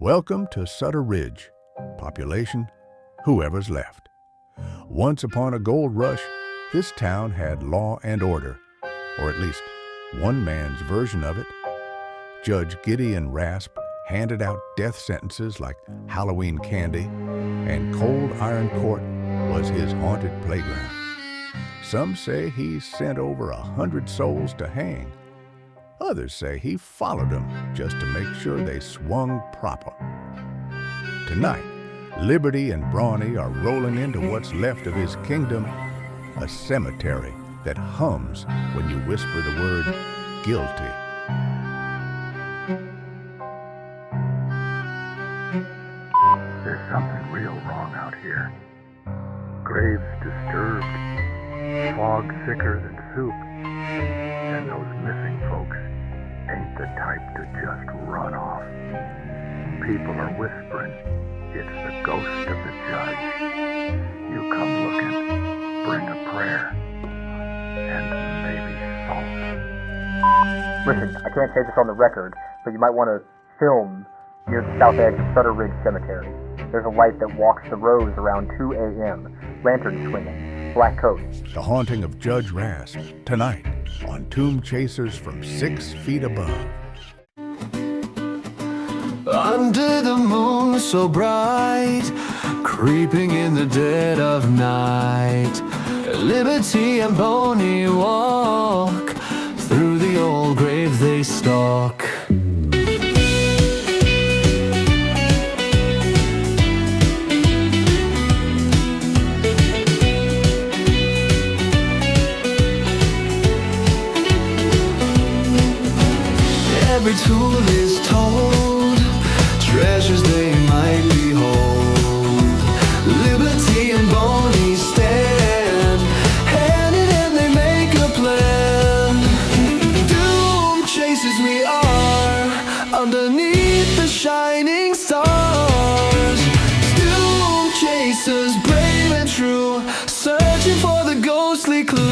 Welcome to Sutter Ridge. Population, whoever's left. Once upon a gold rush, this town had law and order, or at least one man's version of it. Judge Gideon Rasp handed out death sentences like Halloween candy, and Cold Iron Court was his haunted playground. Some say he sent over 100 souls to hang. Others say he followed them just to make sure they swung proper. Tonight, Liberty and Brawny are rolling into what's left of his kingdom, a cemetery that hums when you whisper the word guilty. There's something real wrong out here. Graves disturbed, fog thicker than soup, and those missing folks ain't the type to just run off. People are whispering, it's the ghost of the judge. You come looking, bring a prayer, and maybe salt. Listen, I can't say this on the record, but you might want to film near the south edge of Sutter Ridge Cemetery. There's a light that walks the rows around 2 a.m., lantern swinging, black coat. The haunting of Judge Rasp, tonight on Tomb Chasers from 6 feet above. Under the moon so bright, creeping in the dead of night, Liberty and Brawny walk, through the old grave they stalk. Every tool is told, treasures they might behold. Liberty and Brawny stand, hand in hand they make a plan. Doom chasers we are, underneath the shining stars. Doom chasers brave and true, searching for the ghostly clue.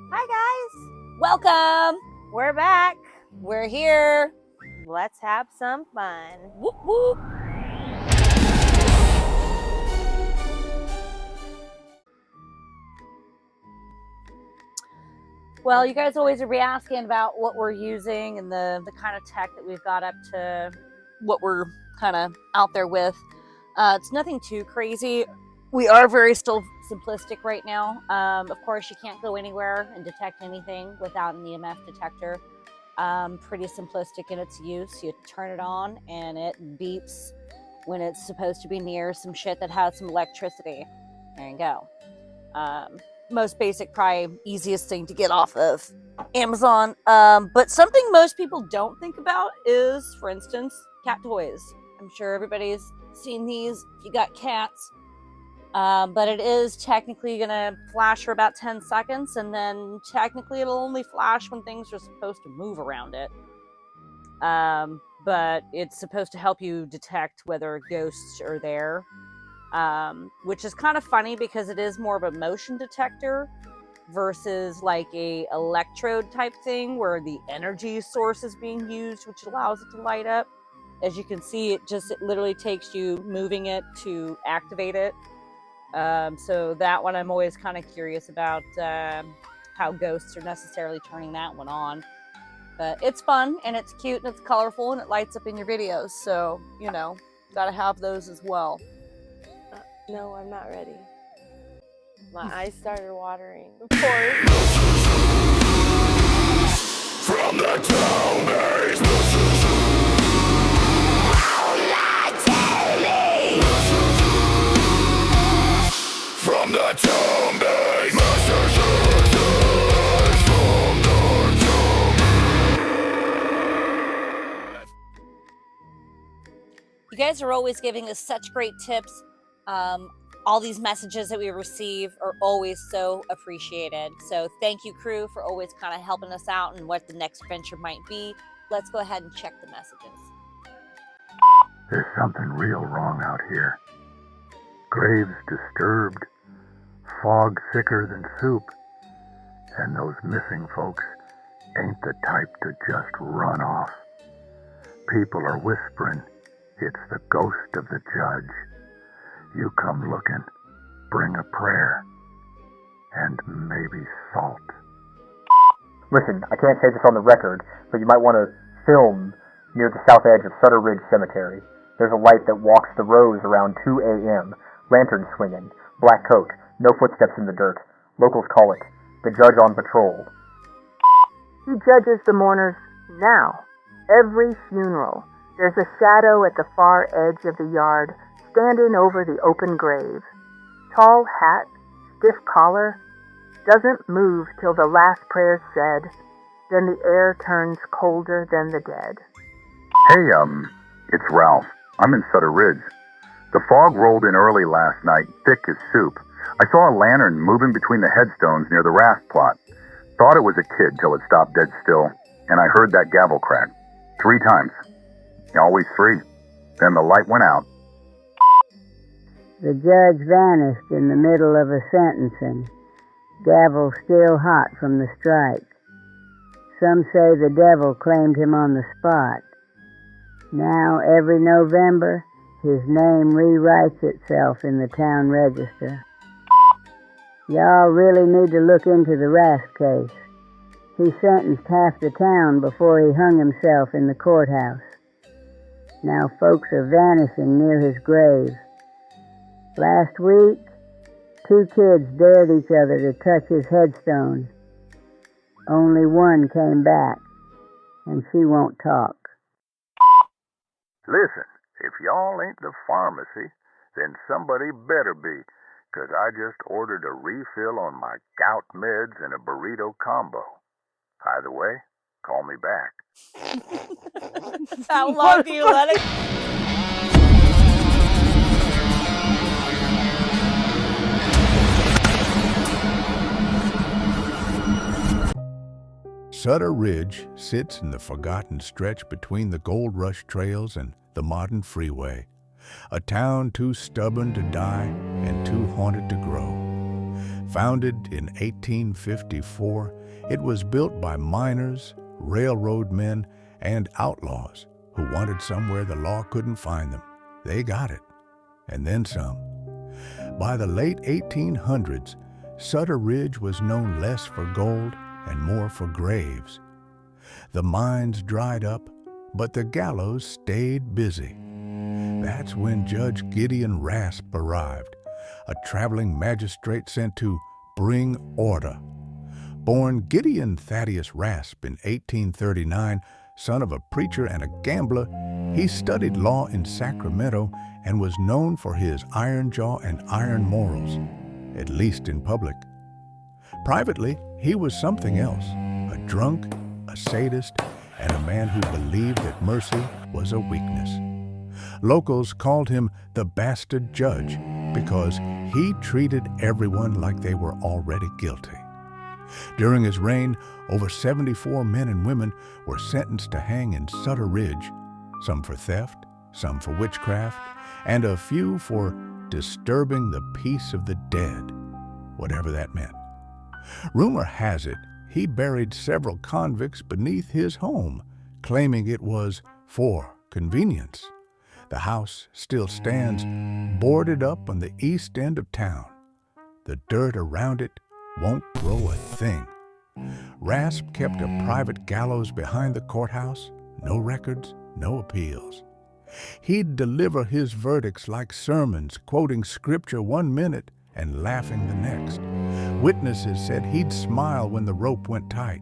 Hi guys, welcome. We're back. We're here. Let's have some fun. Whoop whoop. Well, you guys always are asking about what we're using and the kind of tech that we've got up to what we're kind of out there with. It's nothing too crazy. We are very still simplistic right now. Of course, you can't go anywhere and detect anything without an EMF detector. Pretty simplistic in its use. You turn it on and it beeps when it's supposed to be near some shit that has some electricity. There you go. Most basic, probably easiest thing to get off of Amazon. But something most people don't think about is, for instance, cat toys. I'm sure everybody's seen these if you got cats. But it is technically going to flash for about 10 seconds, and then technically it'll only flash when things are supposed to move around it. But it's supposed to help you detect whether ghosts are there, which is kind of funny because it is more of a motion detector versus like a electrode type thing where the energy source is being used, which allows it to light up. As you can see, it literally takes you moving it to activate it. So that one I'm always kind of curious about, how ghosts are necessarily turning that one on. But it's fun and it's cute and it's colorful and it lights up in your videos. So, you know, gotta have those as well. No, I'm not ready. My eyes started watering. Of course. From the town base, from the town base, You guys are always giving us such great tips all these messages that we receive are always so appreciated. So thank you, crew, for always kind of helping us out and what the next venture might be. Let's go ahead and check the messages. There's something real wrong out here. Graves disturbed, fog thicker than soup, and those missing folks ain't the type to just run off. People are whispering it's the ghost of the judge. You come looking, bring a prayer, and maybe salt. Listen, I can't say this on the record, but you might want to film near the south edge of Sutter Ridge Cemetery. There's a light that walks the rows around 2 a.m., lantern swinging, black coat, no footsteps in the dirt. Locals call it the Judge on Patrol. He judges the mourners now. Every funeral, there's a shadow at the far edge of the yard, standing over the open grave. Tall hat, stiff collar, doesn't move till the last prayer's said. Then the air turns colder than the dead. Hey, it's Ralph. I'm in Sutter Ridge. The fog rolled in early last night, thick as soup. I saw a lantern moving between the headstones near the Rasp plot. Thought it was a kid till it stopped dead still, and I heard that gavel crack. 3 times. Always 3. Then the light went out. The judge vanished in the middle of a sentencing, gavel still hot from the strike. Some say the devil claimed him on the spot. Now, every November, his name rewrites itself in the town register. Y'all really need to look into the Rasp case. He sentenced half the town before he hung himself in the courthouse. Now folks are vanishing near his grave. Last week, 2 kids dared each other to touch his headstone. Only one came back, and she won't talk. Listen, if y'all ain't the pharmacy, then somebody better be, 'cause I just ordered a refill on my gout meds and a burrito combo. Either way, call me back. How long do you let it? Sutter Ridge sits in the forgotten stretch between the Gold Rush trails and the modern freeway, a town too stubborn to die and too haunted to grow. Founded in 1854, it was built by miners, railroad men, and outlaws who wanted somewhere the law couldn't find them. They got it, and then some. By the late 1800s, Sutter Ridge was known less for gold and more for graves. The mines dried up, but the gallows stayed busy. That's when Judge Gideon Rasp arrived, a traveling magistrate sent to bring order. Born Gideon Thaddeus Rasp in 1839, son of a preacher and a gambler, he studied law in Sacramento and was known for his iron jaw and iron morals, at least in public. Privately, he was something else, a drunk, a sadist, and a man who believed that mercy was a weakness. Locals called him the bastard judge because he treated everyone like they were already guilty. During his reign, over 74 men and women were sentenced to hang in Sutter Ridge, some for theft, some for witchcraft, and a few for disturbing the peace of the dead, whatever that meant. Rumor has it he buried several convicts beneath his home, claiming it was for convenience. The house still stands, boarded up on the east end of town. The dirt around it won't grow a thing. Rasp kept a private gallows behind the courthouse, no records, no appeals. He'd deliver his verdicts like sermons, quoting scripture one minute and laughing the next. Witnesses said he'd smile when the rope went tight.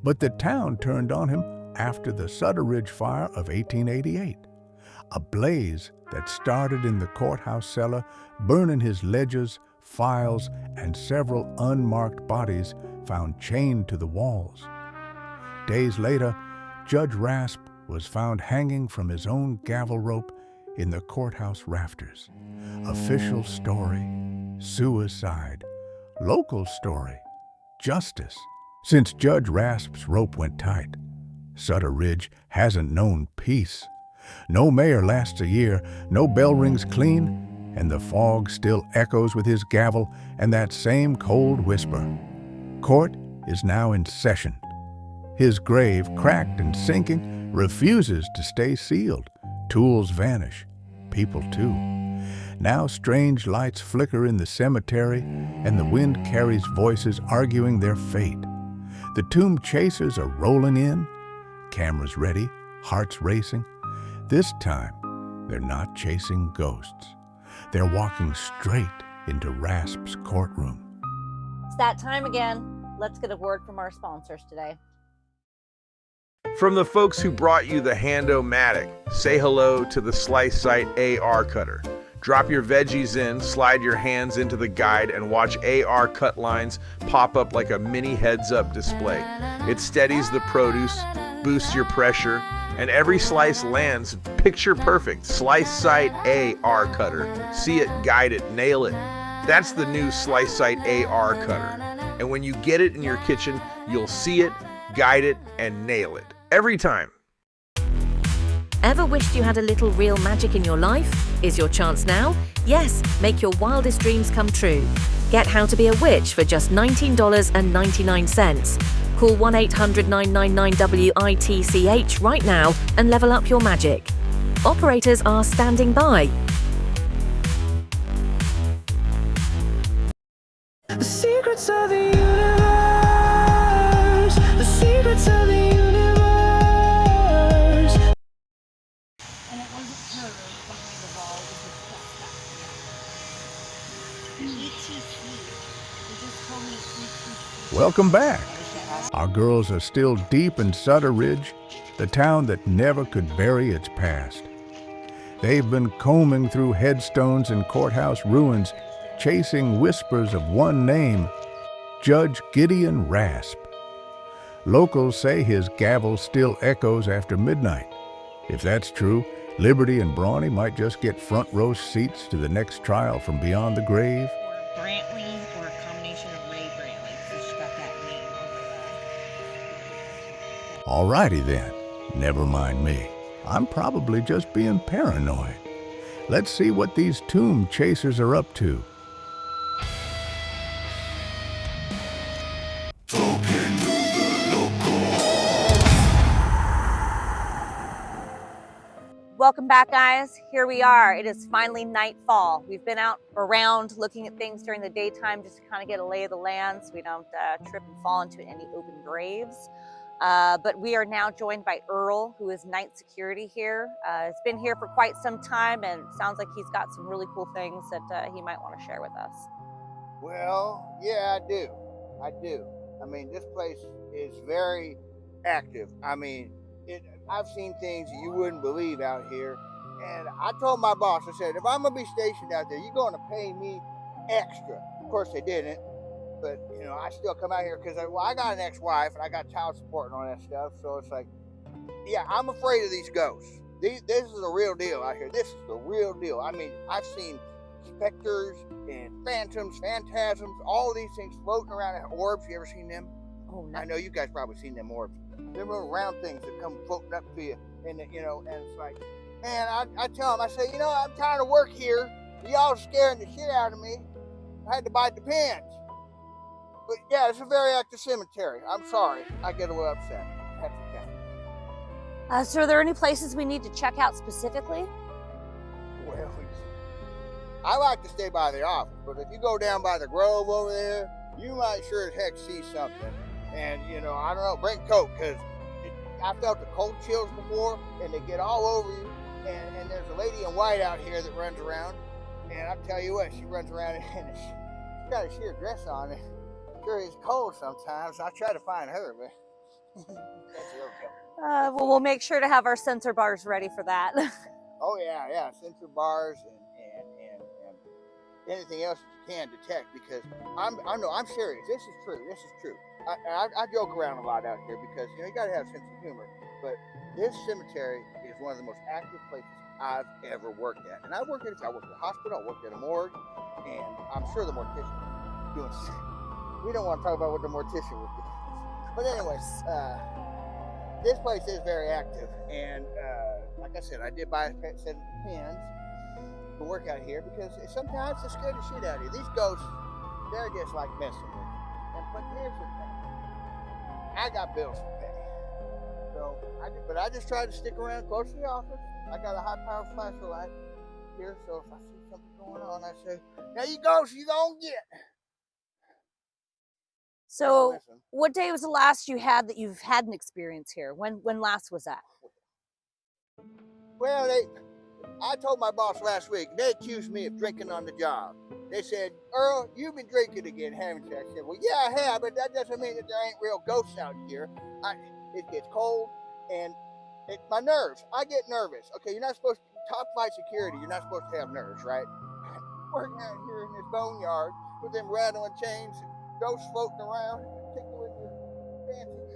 But the town turned on him after the Sutter Ridge fire of 1888, a blaze that started in the courthouse cellar, burning his ledgers, files, and several unmarked bodies found chained to the walls. Days later, Judge Rasp was found hanging from his own gavel rope in the courthouse rafters. Official story, suicide, local story, justice. Since Judge Rasp's rope went tight, Sutter Ridge hasn't known peace. No mayor lasts a year, no bell rings clean, and the fog still echoes with his gavel and that same cold whisper. Court is now in session. His grave, cracked and sinking, refuses to stay sealed. Tools vanish, people too. Now strange lights flicker in the cemetery, and the wind carries voices arguing their fate. The tomb chasers are rolling in, cameras ready, hearts racing. This time, they're not chasing ghosts. They're walking straight into Rasp's courtroom. It's that time again. Let's get a word from our sponsors today. From the folks who brought you the Hando-Matic, say hello to the Slice Sight AR cutter. Drop your veggies in, slide your hands into the guide, and watch AR cut lines pop up like a mini heads-up display. It steadies the produce, boosts your pressure, and every slice lands picture perfect. Slice Sight AR cutter. See it, guide it, nail it. That's the new Slice Sight AR cutter. And when you get it in your kitchen, you'll see it, guide it, and nail it. Every time. Ever wished you had a little real magic in your life? Is your chance now? Yes, make your wildest dreams come true. Get How to Be a Witch for just $19.99. Call 1-800-999-WITCH right now and level up your magic. Operators are standing by. The secrets of the universe. The secrets of the universe. And it wasn't her behind the wall, it was the stuff back there. ETC. They just told me ETC. Welcome back. Our girls are still deep in Sutter Ridge, the town that never could bury its past. They've been combing through headstones and courthouse ruins, chasing whispers of one name, Judge Gideon Rasp. Locals say his gavel still echoes after midnight. If that's true, Liberty and Brawny might just get front row seats to the next trial from beyond the grave. Or Brantley, or a combination of Ray Brantley, because she's got that name over Alrighty then, never mind me. I'm probably just being paranoid. Let's see what these tomb chasers are up to. Welcome back, guys. Here we are. It is finally nightfall. We've been out around looking at things during the daytime just to kind of get a lay of the land so we don't trip and fall into any open graves. But we are now joined by Earl, who is night security here. He's been here for quite some time and sounds like he's got some really cool things that he might want to share with us. Well, yeah, I do. I mean, this place is very active. I mean, I've seen things you wouldn't believe out here. And I told my boss, I said, if I'm going to be stationed out there, you're going to pay me extra. Of course, they didn't. But, you know, I still come out here because I got an ex-wife and I got child support and all that stuff. So it's like, yeah, I'm afraid of these ghosts. This is a real deal out here. This is the real deal. I mean, I've seen specters and phantoms, phantasms, all these things floating around. Orbs, you ever seen them? Oh, no. I know you guys probably seen them orbs. Them little round things that come floating up to you. And, you know, and it's like, man, I tell them, I say, you know, I'm trying to work here. Y'all scaring the shit out of me. I had to bite the pants. But yeah, it's a very active cemetery. I'm sorry. I get a little upset. So are there any places we need to check out specifically? Well, I like to stay by the office, but if you go down by the Grove over there, you might sure as heck see something. And, you know, I don't know, bring a coat, because I felt the cold chills before, and they get all over you. And there's a lady in white out here that runs around. And I tell you what, she runs around and she's got a sheer dress on. And sure it's cold sometimes. I try to find her, but that's a little cold. Well, we'll make sure to have our sensor bars ready for that. Oh, yeah, sensor bars and anything else that you can detect, because I'm serious. This is true. I joke around a lot out here because, you know, you got to have a sense of humor. But this cemetery is one of the most active places I've ever worked at. And I worked at a hospital, I worked at a morgue, and I'm sure the mortician was doing. We don't want to talk about what the mortician would do, but anyways, this place is very active, and like I said, I did buy a set of pins to work out here because sometimes it scares the shit out of you. These ghosts, they're just like messing with you. But here's the thing: I got bills to pay. So, I just try to stick around close to the office. I got a high-power flashlight here, so if I see something going on, I say, "Now you ghosts, you gonna get." So, what day was the last you had that you've had an experience here? When last was that? Well, I told my boss last week. They accused me of drinking on the job. They said, "Earl, you've been drinking again, haven't you?" I said, "Well, yeah, I have, but that doesn't mean that there ain't real ghosts out here. It gets cold, and my nerves. I get nervous. Okay, you're not supposed to, top flight security, you're not supposed to have nerves, right? Working out here in this boneyard with them rattling chains and ghosts floating around, tickling your fancy.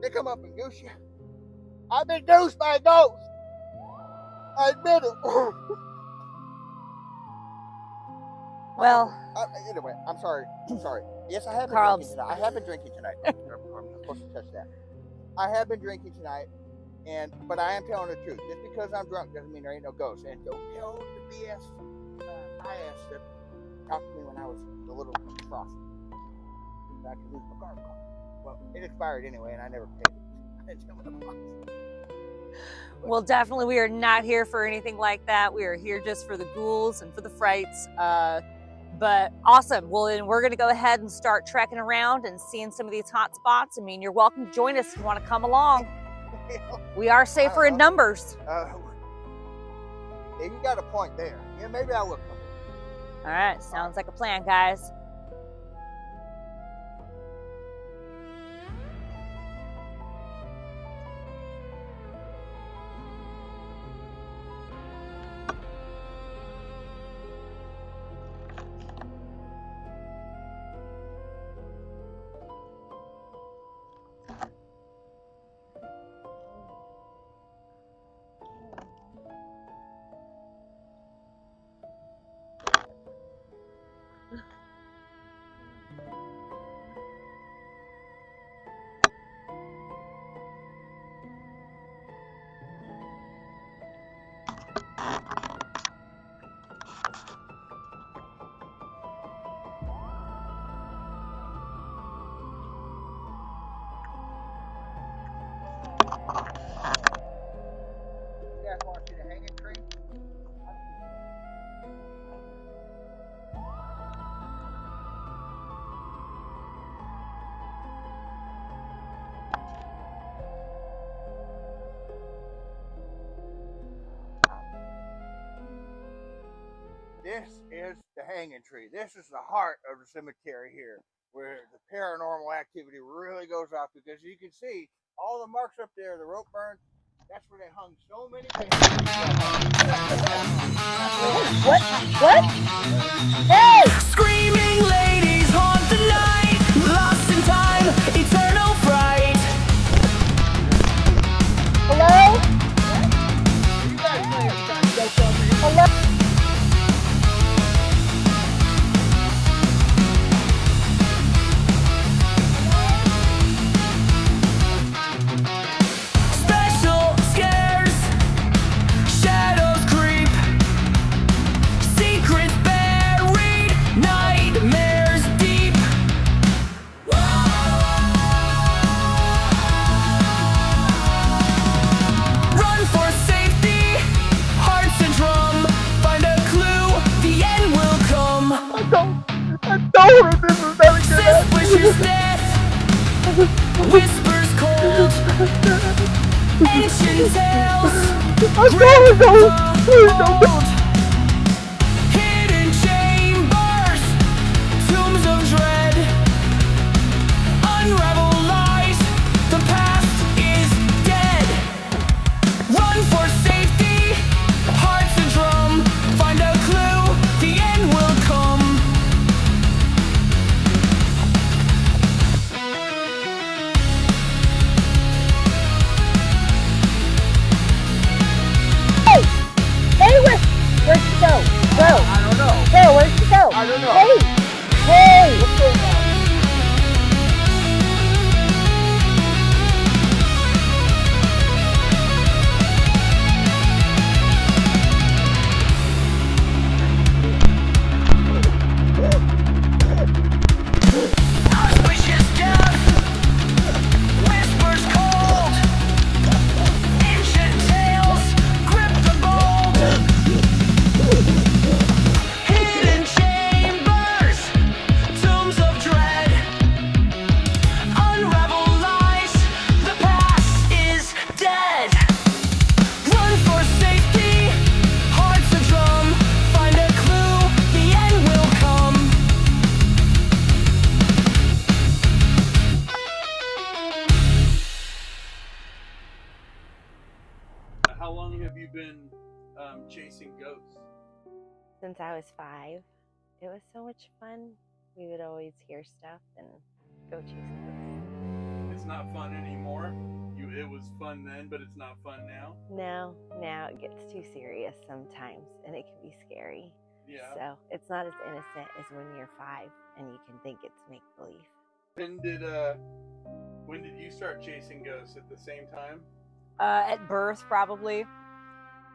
They come up and goose you. I've been goosed by a ghost. I admit it." Well, anyway, I'm sorry. Yes, I have been Carl, drinking tonight. I have been drinking tonight. I'm supposed to touch that. I have been drinking tonight, but I am telling the truth. Just because I'm drunk doesn't mean there ain't no ghosts. And don't tell the BS I asked that talked to me when I was a little frosty. I could lose my car. Well, it expired anyway, and I never paid it. I didn't tell my boss. Well, definitely we are not here for anything like that. We are here just for the ghouls and for the frights. But awesome. Well, then we're going to go ahead and start trekking around and seeing some of these hot spots. I mean, you're welcome to join us if you want to come along. We are safer in numbers. Yeah, you got a point there. Yeah, maybe I will come. All right. Sounds like a plan, guys. This is the hanging tree. This is the heart of the cemetery here, where the paranormal activity really goes off, because you can see all the marks up there, the rope burns. That's where they hung so many people. What? Hey! Screaming ladies haunt the night, lost in time, eternal fright. Hello? Hello? Special scares, shadows creep, secrets buried, nightmares deep. Run for safety, hearts and drum, find a clue, the end will come. I don't remember very good. Suspicious death, whispers cold, ancient tales, old, hidden chambers, tombs of dread, unravel lies, the past is dead. Run for safety, hearts a drum, find a clue, the end will come. Hey, you been chasing ghosts? Since I was 5. It was so much fun. We would always hear stuff and go chase ghosts. It's not fun anymore. It was fun then, but it's not fun now. No, now it gets too serious sometimes, and it can be scary. Yeah. So it's not as innocent as when you're 5 and you can think it's make believe. When did you start chasing ghosts? At the same time? At birth, probably.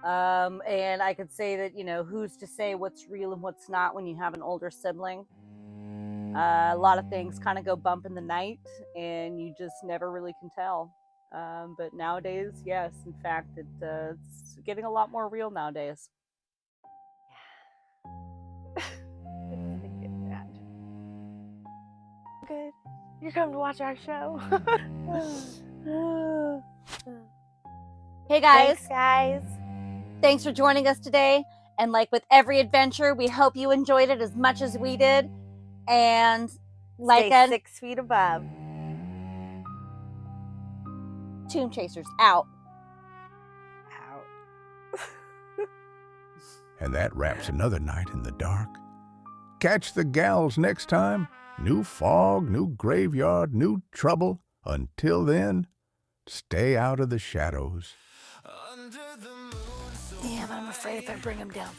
And I could say that, who's to say what's real and what's not when you have an older sibling? A lot of things kind of go bump in the night, and you just never really can tell. But nowadays, yes, in fact, it's getting a lot more real nowadays. Good. You're coming to watch our show. Hey guys. Thanks, guys. Thanks for joining us today. And like with every adventure, we hope you enjoyed it as much as we did. And like Stay 6 feet above. Tomb Chasers out. And that wraps another night in the dark. Catch the gals next time. New fog, new graveyard, new trouble. Until then, stay out of the shadows. Damn, I'm afraid if I bring them down.